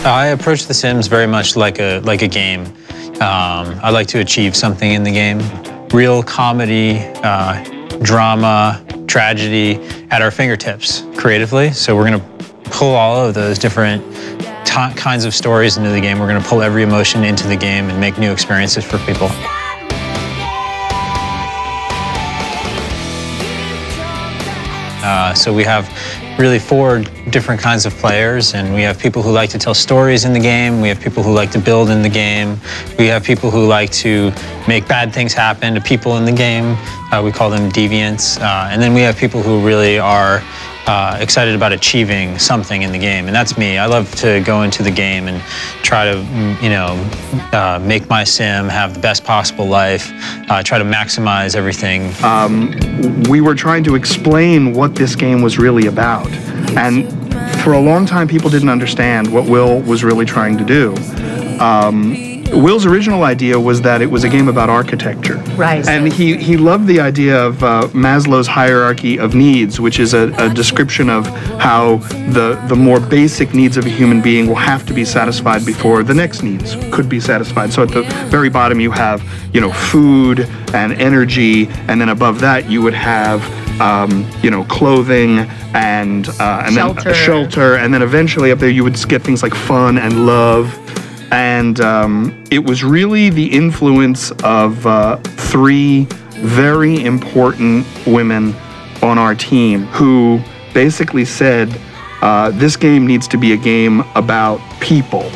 I approach The Sims very much like a game. I like to achieve something in the game. Real comedy, drama, tragedy at our fingertips creatively. So we're going to pull all of those different kinds of stories into the game. We're going to pull every emotion into the game and make new experiences for people. So we have really 4 different kinds of players, and we have people who like to tell stories in the game, we have people who like to build in the game, we have people who like to make bad things happen to people in the game, we call them deviants, and then we have people who really are excited about achieving something in the game, and that's me. I love to go into the game and try to, make my sim have the best possible life, try to maximize everything. We were trying to explain what this game was really about, and for a long time people didn't understand what Will was really trying to do. Will's original idea was that it was a game about architecture. Right. And he loved the idea of Maslow's hierarchy of needs, which is a description of how the more basic needs of a human being will have to be satisfied before the next needs could be satisfied. So at the very bottom you have, food and energy, and then above that you would have clothing and shelter. Then shelter, and then eventually up there you would get things like fun and love. And it was really the influence of 3 very important women on our team who basically said, this game needs to be a game about people.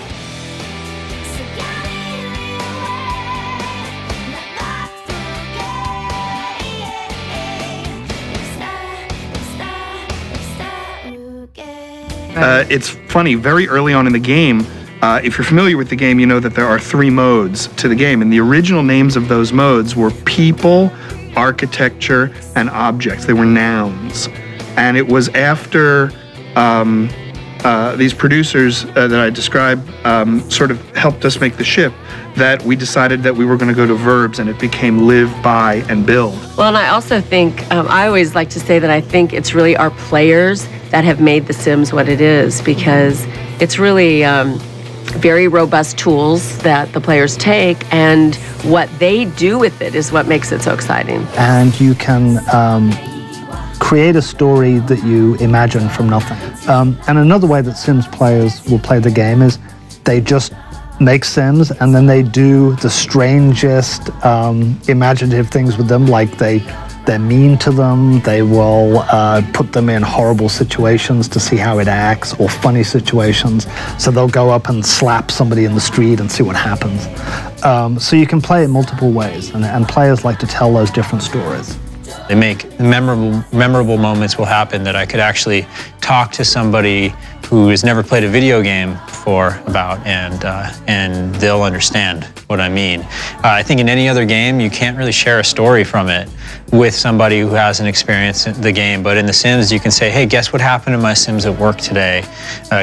It's funny, very early on in the game, if you're familiar with the game, you know that there are 3 modes to the game, and the original names of those modes were people, architecture, and objects. They were nouns. And it was after these producers that I described sort of helped us make the ship that we decided that we were going to go to verbs, and it became live, buy, and build. Well, and I also think, I always like to say that I think it's really our players that have made The Sims what it is, because it's really very robust tools that the players take, and what they do with it is what makes it so exciting. And you can create a story that you imagine from nothing. And another way that Sims players will play the game is they just make Sims and then they do the strangest imaginative things with them, like they're mean to them, they will put them in horrible situations to see how it acts, or funny situations. So they'll go up and slap somebody in the street and see what happens. So you can play it multiple ways, and players like to tell those different stories. They make memorable moments will happen that I could actually talk to somebody who has never played a video game before about, and they'll understand what I mean. I think in any other game, you can't really share a story from it with somebody who hasn't experienced the game. But in The Sims, you can say, hey, guess what happened to my Sims at work today?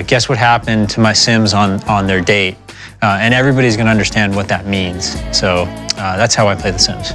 Guess what happened to my Sims on their date? And everybody's going to understand what that means. So that's how I play The Sims.